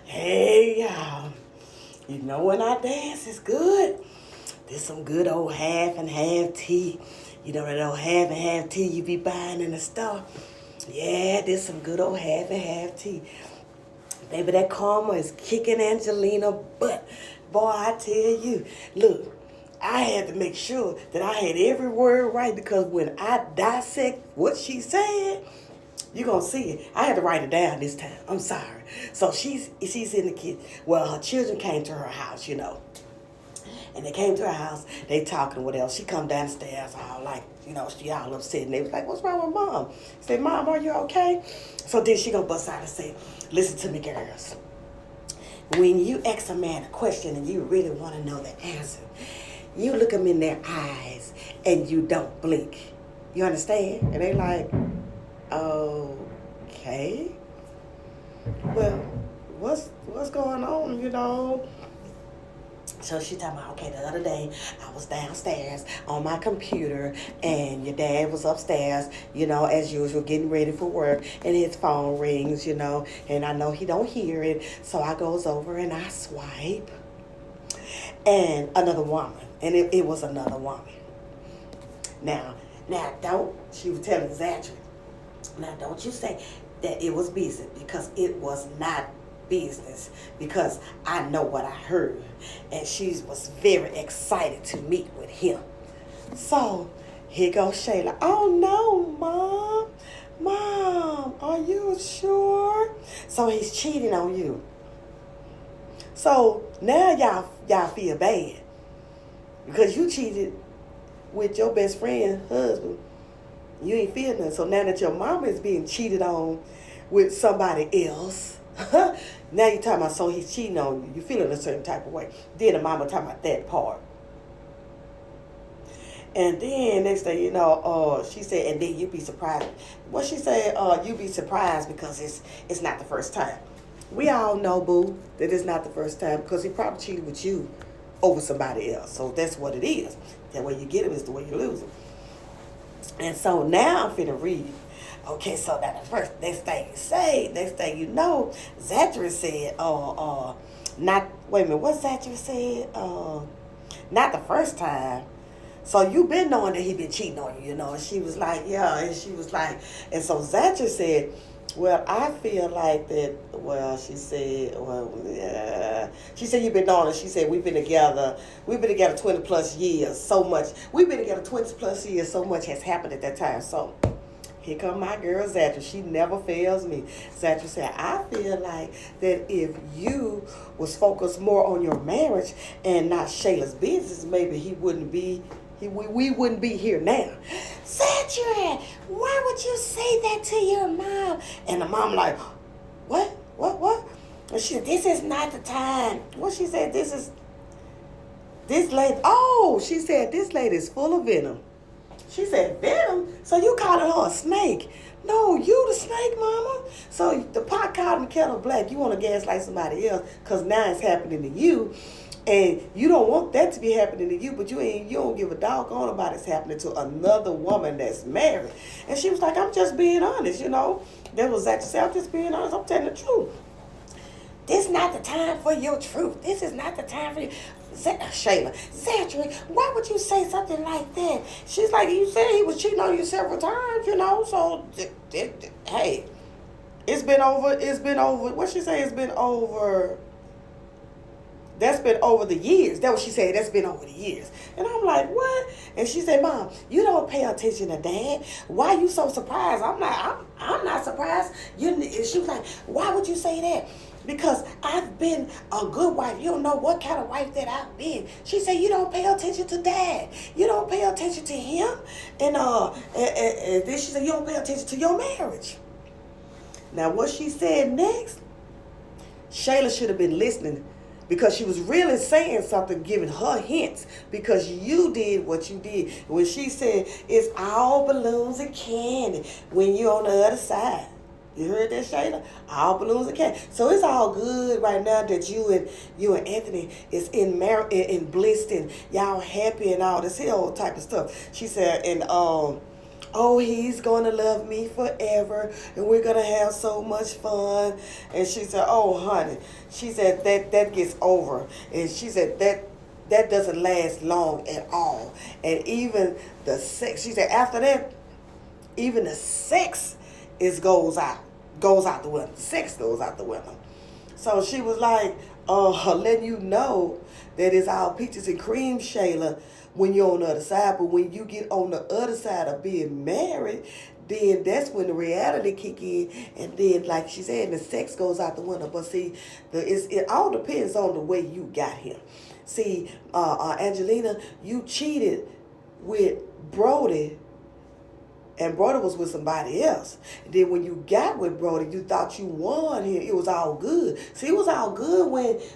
Hey, y'all. You know when I dance, it's good. There's some good old half and half tea. You know that old half and half tea you be buying in the store? Yeah, there's some good old half and half tea. Baby, that karma is kicking Angelina butt. Boy, I tell you, look, I had to make sure that I had every word right because when I dissect what she said, you're gonna see it. I had to write it down this time. I'm sorry. So she's in the kitchen. Well, her children came to her house, And they came to her house, they talking what else. She come downstairs all like, she all upset. And they was like, what's wrong with mom? I said, Mom, are you okay? So then she gonna bust out and say, listen to me, girls. When you ask a man a question and you really want to know the answer, you look them in their eyes and you don't blink. You understand? And they like, okay. Well, what's going on? So she talking about, okay, the other day I was downstairs on my computer and your dad was upstairs, as usual, getting ready for work, and his phone rings, and I know he don't hear it. So I goes over and I swipe and another woman. And it was another woman. Now she was telling Zachary, now don't you say that it was business, because it was not business, because I know what I heard, and she was very excited to meet with him. So here goes Shayla. Oh no, mom, are you sure? So he's cheating on you. So now y'all feel bad because you cheated with your best friend's husband. You ain't feel nothing. So now that your mama is being cheated on with somebody else, now you're talking about, so he's cheating on you. You feeling a certain type of way. Then the mama talking about that part. And then next thing you know, she said, and then you be surprised. What she said, you be surprised because it's not the first time. We all know, boo, that it's not the first time because he probably cheated with you over somebody else. So that's what it is. That way you get him is the way you lose him. And so now I'm finna read. Okay, so now the next thing you know, Zachary said, wait a minute, what Zachary said? Not the first time. So you been knowing that he been cheating on you, And she was like, yeah, and she was like, and so Zachary said, well, I feel like that, she said, yeah. She said, you've been knowing it. She said, we've been together 20 plus years, so much. We've been together 20 plus years, so much has happened at that time. So here come my girl Zachary. She never fails me. Zachary said, I feel like that if you was focused more on your marriage and not Shayla's business, maybe we wouldn't be here now. Zachary, why would you say that to your mom? And the mom like, what? And she said, this is not the time. What she said, this lady is full of venom. She said, venom? So you calling her a snake? No, you the snake, mama. So the pot called the kettle black. You want to gaslight somebody else because now it's happening to you. And you don't want that to be happening to you, but you don't give a doggone about it's happening to another woman that's married. And she was like, I'm just being honest, That was Zachary. I'm just being honest. I'm telling the truth. This is not the time for your truth. This is not the time for you. Shayla, Zachary, why would you say something like that? She's like, you said he was cheating on you several times, So, hey, it's been over. What she say? It's been over. That's been over the years. That's what she said. That's been over the years. And I'm like, what? And she said, Mom, you don't pay attention to Dad. Why you so surprised? I'm not surprised. She was like, why would you say that? Because I've been a good wife. You don't know what kind of wife that I've been. She said, you don't pay attention to Dad. You don't pay attention to him. And then she said, you don't pay attention to your marriage. Now, what she said next, Shayla should have been listening, because she was really saying something, giving her hints, because you did what you did. When she said, it's all balloons and candy when you're on the other side. You heard that, Shayla? All balloons and candy. So it's all good right now that you and Anthony is in bliss and y'all happy and all this here old type of stuff. She said, and oh, he's going to love me forever and we're going to have so much fun. And she said, oh, honey, she said that gets over. And she said that doesn't last long at all. And even the sex, she said after that, even the sex goes out the window. The sex goes out the window. So she was like, letting you know that it's all peaches and cream, Shayla, when you're on the other side. But when you get on the other side of being married, then that's when the reality kick in. And then, like she said, the sex goes out the window. But see, it all depends on the way you got here. See, Angelina, you cheated with Brody, and Brody was with somebody else. And then when you got with Brody, you thought you won him. It was all good. See, it was all good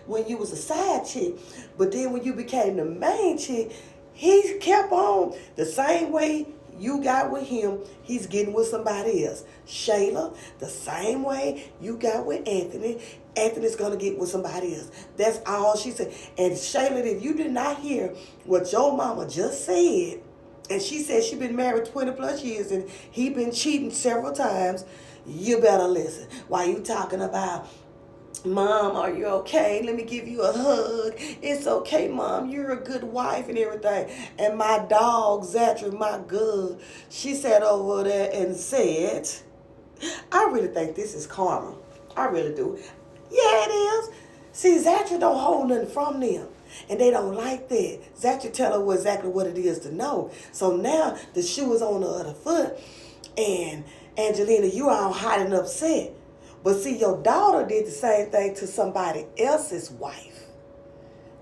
when you was a side chick. But then when you became the main chick, he kept on the same way you got with him, he's getting with somebody else. Shayla, the same way you got with Anthony, Anthony's going to get with somebody else. That's all she said. And Shayla, if you did not hear what your mama just said, and she said she been married 20 plus years and he been cheating several times, you better listen. While you talking about, Mom, are you okay? Let me give you a hug. It's okay, Mom. You're a good wife and everything. And my dog, Zatra, my girl, she sat over there and said, I really think this is karma. I really do. Yeah, it is. See, Zatra don't hold nothing from them. And they don't like that. Zatra tell her exactly what it is to know. So now the shoe is on the other foot. And Angelina, you all hot and upset. But see, your daughter did the same thing to somebody else's wife.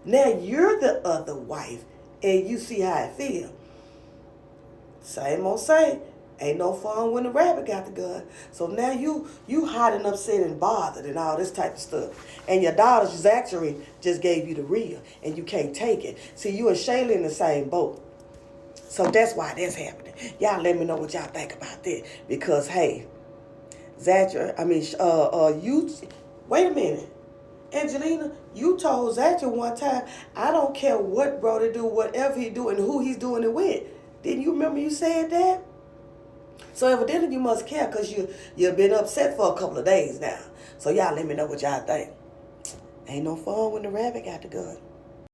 Now you're the other wife. And you see how it feels. Same old say. Ain't no fun when the rabbit got the gun. So now you hot and upset and bothered and all this type of stuff. And your daughter's actually just gave you the real. And you can't take it. See, you and Shayla in the same boat. So that's why that's happening. Y'all let me know what y'all think about that. Because, hey, wait a minute. Angelina, you told Zatra one time, I don't care what brother do, whatever he do, and who he's doing it with. Didn't you remember you said that? So evidently you must care because you've been upset for a couple of days now. So y'all let me know what y'all think. Ain't no fun when the rabbit got the gun.